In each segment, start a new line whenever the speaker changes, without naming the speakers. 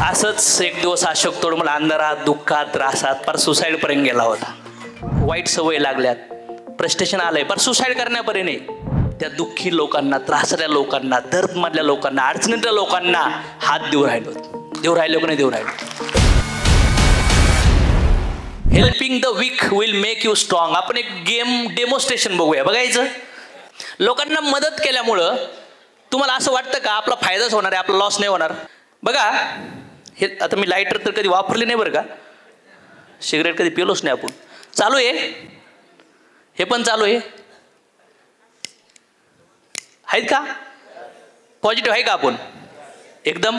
असंच एक दिवस अशोक तोड मला अंधारात दुःखात त्रासात पर सुसाईडपर्यंत गेला होता. वाईट सवय लागल्यात, फ्रस्ट्रेशन आलंय पर सुसाईड करण्यापर्यंत नाही. त्या दुःखी लोकांना, त्रासलेल्या लोकांना, दर्दमधल्या लोकांना, अडचणीतल्या लोकांना हात देऊ राहिलो. देऊ राहिलो की नाही देऊ राहिलो. Helping the weak will make you strong. आपण एक गेम डेमॉन्स्ट्रेशन बघूया. बघायचं, लोकांना मदत केल्यामुळं तुम्हाला असं वाटतं का आपला फायदाच होणार आहे, आपला लॉस नाही होणार. बघा हे आता मी लायटर तर कधी वापरले नाही बरं का, सिगरेट कधी पिलोच नाही आपण. चालू आहे, हे पण चालू आहे. आहेत का पॉझिटिव्ह आहे का आपण एकदम.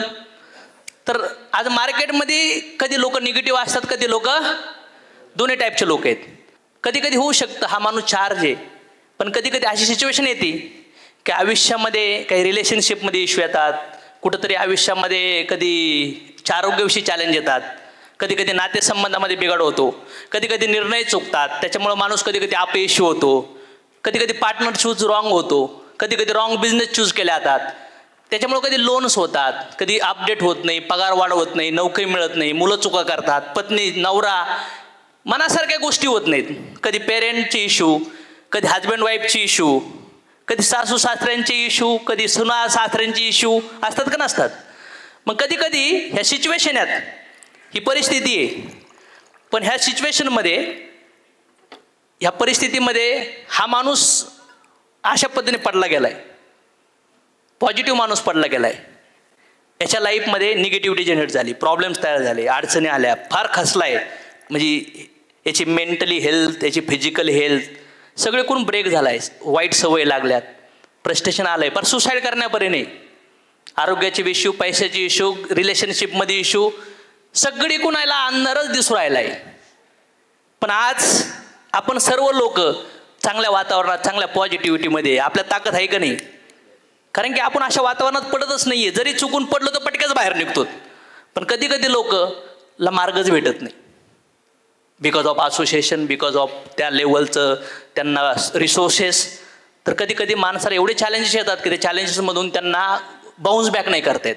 तर आज मार्केटमध्ये कधी लोक निगेटिव्ह असतात, कधी लोक दोन्ही टाईपचे लोक आहेत. कधी कधी होऊ शकतं हा माणूस चार्ज आहे, पण कधी कधी अशी सिच्युएशन येते की आयुष्यामध्ये काही रिलेशनशिपमध्ये इश्यू येतात, कुठंतरी आयुष्यामध्ये कधी आरोग्याविषयी चॅलेंज येतात, कधी कधी नातेसंबंधामध्ये बिघाड होतो, कधी कधी निर्णय चुकतात, त्याच्यामुळं माणूस कधी कधी अपयशी होतो, कधी कधी पार्टनर चूज रॉंग होतो, कधी कधी रॉंग बिझनेस चूज केले जातात, त्याच्यामुळं कधी लोन्स होतात, कधी अपडेट होत नाही, पगार वाढ होत नाही, नोकरी मिळत नाही, मुलं चुका करतात, पत्नी नवरा मनासारख्या गोष्टी होत नाहीत, कधी पेरेंटची इश्यू, कधी हजबंड वाईफची इश्यू, कधी सासू सासऱ्यांचे इश्यू, कधी सुना सासऱ्यांची इश्यू असतात का नसतात. मग कधी कधी ह्या सिच्युएशन आहेत, ही परिस्थिती आहे, पण ह्या सिच्युएशनमध्ये ह्या परिस्थितीमध्ये हा माणूस अशा पद्धतीने पडला गेलाय, पॉझिटिव्ह माणूस पडला गेलाय, याच्या लाईफमध्ये निगेटिव्हिटी जनरेट झाली, प्रॉब्लेम्स तयार झाले, अडचणी आल्या, फार खचलाय, म्हणजे याची मेंटली हेल्थ, याची फिजिकल हेल्थ सगळे कोण ब्रेक झालाय, वाईट सवय लागल्यात, फ्रस्ट्रेशन आलंय, पण सुसाईड करण्यापर्यंत नाही. आरोग्याचे इश्यू, पैशाचे इश्यू, रिलेशनशिपमध्ये इश्यू सगळी कुणाला अंधारच दिसू राहिलाय. पण आज आपण सर्व लोक चांगल्या वातावरणात, चांगल्या पॉझिटिव्हिटीमध्ये, आपल्या ताकद आहे का नाही. कारण की आपण अशा वातावरणात पडतच नाहीये, जरी चुकून पडलो तर पटक्याच बाहेर निघतो. पण कधी कधी लोकला मार्गच भेटत नाही, because of association, because of त्या लेवलचं त्यांना रिसोर्सेस. तर कधी कधी माणसाला एवढे चॅलेंजेस येतात की ते चॅलेंजेसमधून त्यांना बाउन्स बॅक नाही करता येत.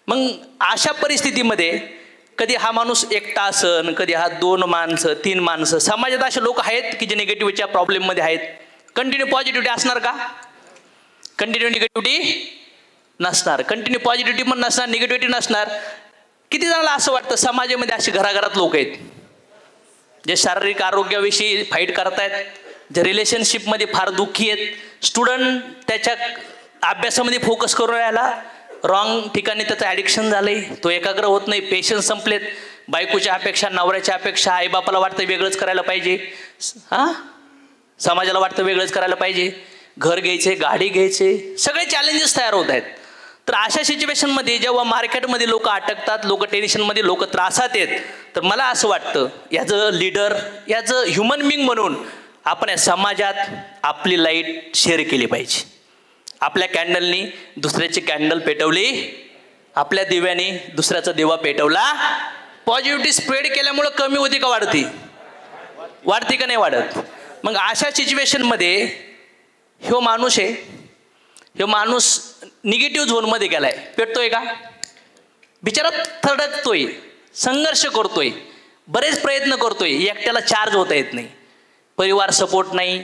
मग अशा परिस्थितीमध्ये कधी हा माणूस एकटा असन, कधी हा 2 माणसं 3 माणसं, समाजात असे लोक आहेत की जे निगेटिव्हिटीच्या प्रॉब्लेममध्ये आहेत. कंटिन्यू पॉझिटिव्हिटी असणार का, कंटिन्यू निगेटिव्हिटी नसणार, कंटिन्यू पॉझिटिव्हिटी पण नसणार, निगेटिव्हिटी नसणार. किती जणांना असं वाटतं समाजामध्ये असे घराघरात लोक आहेत जे शारीरिक आरोग्याविषयी फाईट करतायत, जे रिलेशनशिपमध्ये फार दुःखी आहेत, स्टुडंट त्याच्या अभ्यासामध्ये फोकस करून राहिला, रॉंग ठिकाणी त्याचं ॲडिक्शन झालंय, तो एकाग्र होत नाही, पेशन्स संपलेत, बायकोच्या अपेक्षा, नवऱ्याच्या अपेक्षा, आईबापाला वाटतं वेगळंच करायला पाहिजे, समाजाला वाटतं वेगळंच करायला पाहिजे, घर घ्यायचे, गाडी घ्यायचे, सगळे चॅलेंजेस तयार होत आहेत. तर अशा सिच्युएशनमध्ये जेव्हा मार्केटमध्ये लोक अटकतात, लोक टेन्शनमध्ये, लोक त्रासात आहेत, तर मला असं वाटतं as a leader, as a human being म्हणून आपण या समाजात आपली लाईट शेअर केली पाहिजे. आपल्या कॅन्डलनी दुसऱ्याची कॅन्डल पेटवली, आपल्या दिव्याने दुसऱ्याचा दिवा पेटवला. पॉझिटिव्हिटी स्प्रेड केल्यामुळं कमी होती का वाढती, वाढती का नाही वाढत. मग अशा सिच्युएशनमध्ये ह्यो माणूस आहे, ह्यो माणूस निगेटिव्ह झोनमध्ये गेलाय, पेटतोय का, बिचारा थरडकतोय, संघर्ष करतोय, बरेच प्रयत्न करतोय, एकट्याला चार्ज होता येत नाही, परिवार सपोर्ट नाही,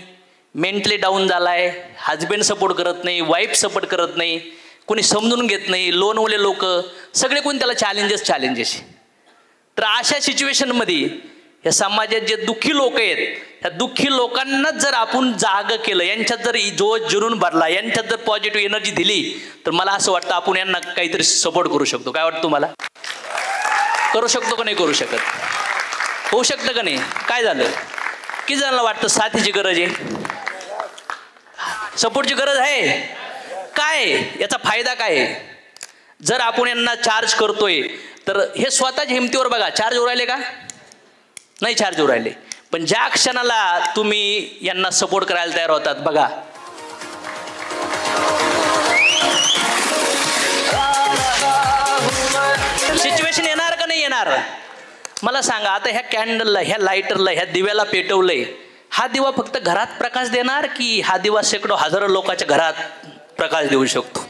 मेंटली डाऊन झालाय, हजबंड सपोर्ट करत नाही, वाईफ सपोर्ट करत नाही, कोणी समजून घेत नाही, लोनवाले लोक सगळे कोणी त्याला चॅलेंजेस. तर अशा सिच्युएशनमध्ये या समाजात जे दुःखी लोक आहेत, ह्या दुःखी लोकांनाच जर आपण जाग केलं, यांच्यात जर जोश जुनून भरला, यांच्यात जर पॉझिटिव्ह एनर्जी दिली, तर मला असं वाटतं आपण यांना काहीतरी सपोर्ट करू शकतो. काय वाटतं तुम्हाला, करू शकतो का नाही करू शकत, होऊ शकतं का नाही. काय झालं, किती जणांना वाटतं साथीची गरज आहे, सपोर्टची गरज आहे. काय याचा फायदा काय आहे, जर आपण यांना चार्ज करतोय तर हे स्वतःच्या हिमतीवर बघा, चार्ज होऊ राहिले का नाही, चार्ज होऊ राहिले. पण ज्या क्षणाला तुम्ही यांना सपोर्ट करायला तयार होतात बघा, सिच्युएशन येणार का नाही येणार मला सांगा. आता ह्या कॅन्डलला, ह्या लायटरला, ह्या दिव्याला पेटवलंय, हा दिवा फक्त घरात प्रकाश देणार की हा दिवा शेकडो हजारो लोकांच्या घरात प्रकाश देऊ शकतो.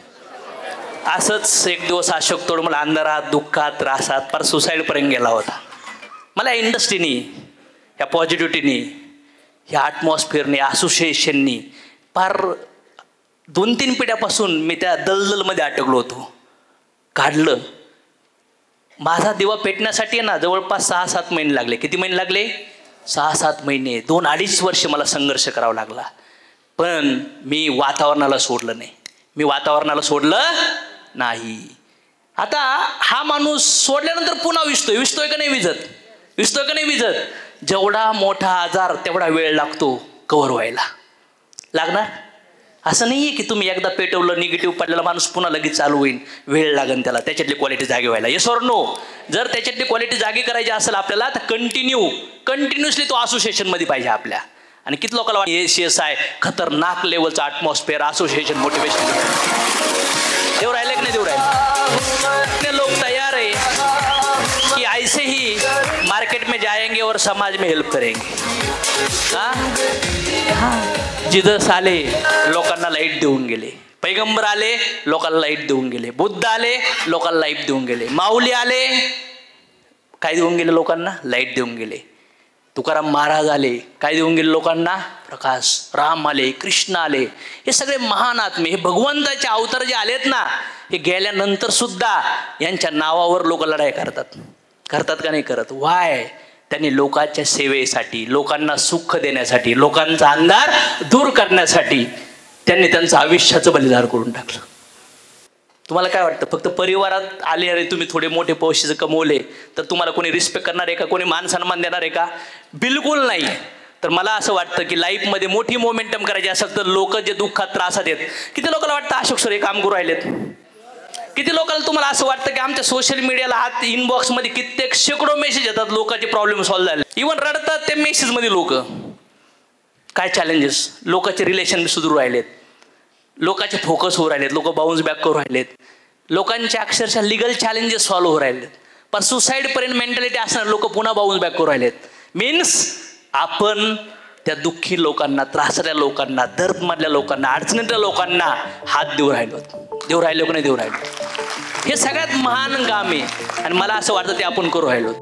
असंच एक दिवस अशोक तोडमल अंधारात दुःखात त्रासात फार सुसाईडपर्यंत गेला होता. मला या इंडस्ट्रीनी, या पॉझिटिव्हिटीनी, ह्या ॲटमॉस्फिअरनी, असोसिएशननी फार 2-3 पिढ्यापासून मी त्या दलदलमध्ये अटकलो होतो. काढलं. माझा दिवा पेटण्यासाठी ना जवळपास 6-7 महिने लागले. किती महिने लागले? 6-7 महिने. 2-2.5 वर्ष मला संघर्ष करावा लागला. पण मी वातावरणाला सोडलं नाही. मी वातावरणाला सोडलं नाही. आता हा माणूस सोडल्यानंतर पुन्हा विजतोय का नाही विजत? विजतोय का नाही विजत? जेवढा मोठा आजार तेवढा वेळ लागतो कव्हर व्हायला. लागणार? असं नाही आहे की तुम्ही एकदा पेटवलं, निगेटिव्ह पडलेला माणूस पुन्हा लगेच चालू होईल. वेळ लागेल त्याला त्याच्यातली क्वालिटी जागी व्हायला. Yes or no? जर त्याच्यातली क्वालिटी जागी करायची असेल आपल्याला तर कंटिन्युअसली तो असोसिएशनमध्ये पाहिजे आपल्या. आणि किती लोकांना CSI खतरनाक लेवलचं ॲटमॉस्फिअर, असोसिएशन, मोटिवेशन देऊ राहिले की नाही देऊ राहिले? लोग तैयार है कि ऐसे ही मार्केट में जाएंगे और समाज में हेल्प करेंगे. जिजस आले, लोकांना लाईट देऊन गेले. पैगंबर आले, लोकांना लाईट देऊन गेले. बुद्ध आले, लोकांना लाईट देऊन गेले. माऊली आले, काय देऊन गेले लोकांना? लाईट देऊन गेले. तुकाराम महाराज आले, काय देऊन गेले लोकांना? प्रकाश. राम आले, कृष्ण आले. हे सगळे महान आत्मे, हे भगवंताचे अवतार जे आलेत ना, हे गेल्यानंतर सुद्धा यांच्या नावावर लोक लढाई करतात. करतात का नाही करत? वाय? त्यांनी लोकांच्या सेवेसाठी, लोकांना सुख देण्यासाठी, लोकांचा अंधार दूर करण्यासाठी त्यांनी त्यांचं आयुष्याचं बलिदान करून टाकलं. तुम्हाला काय वाटतं? फक्त परिवारात आले अरे तुम्ही थोडे मोठे पैसे कमवले तर तुम्हाला कोणी रिस्पेक्ट करणार आहे का? कोणी मान सन्मान देणार आहे का? बिलकुल नाही. तर मला असं वाटतं की लाईफमध्ये मोठी मोमेंटम करायची असेल तर लोक जे दुःखात त्रासात आहेत, किती लोकांना वाटतं अशोक सर हे काम करू राहिलेत? किती लोकांना तुम्हाला असं वाटतं की आमच्या सोशल मीडियाला हात इनबॉक्समध्ये कित्येक शेकडो मेसेज येतात, लोकांचे प्रॉब्लेम सॉल्व्ह झाले, इव्हन रडतात त्या मेसेजमध्ये लोक. काय चॅलेंजेस? लोकांचे रिलेशन सुधारू राहिलेत, लोकांचे फोकस होऊ राहिलेत, लोक बाउन्स बॅक करू राहिलेत, लोकांचे अक्षरशः लिगल चॅलेंजेस सॉल्व्ह होऊ राहिलेत. पण सुसाईडपर्यंत मेंटॅलिटी असणारे लोक पुन्हा बाउन्स बॅक करू राहिलेत. मीन्स आपण त्या दुःखी लोकांना, त्रासलेल्या लोकांना, दर्दमधल्या लोकांना, अडचणीतल्या लोकांना हात देऊ राहिलो की नाही देऊ राहिलो? हे सगळ्यात महान काम आहे आणि मला असं वाटतं ते आपण करू राहिलो.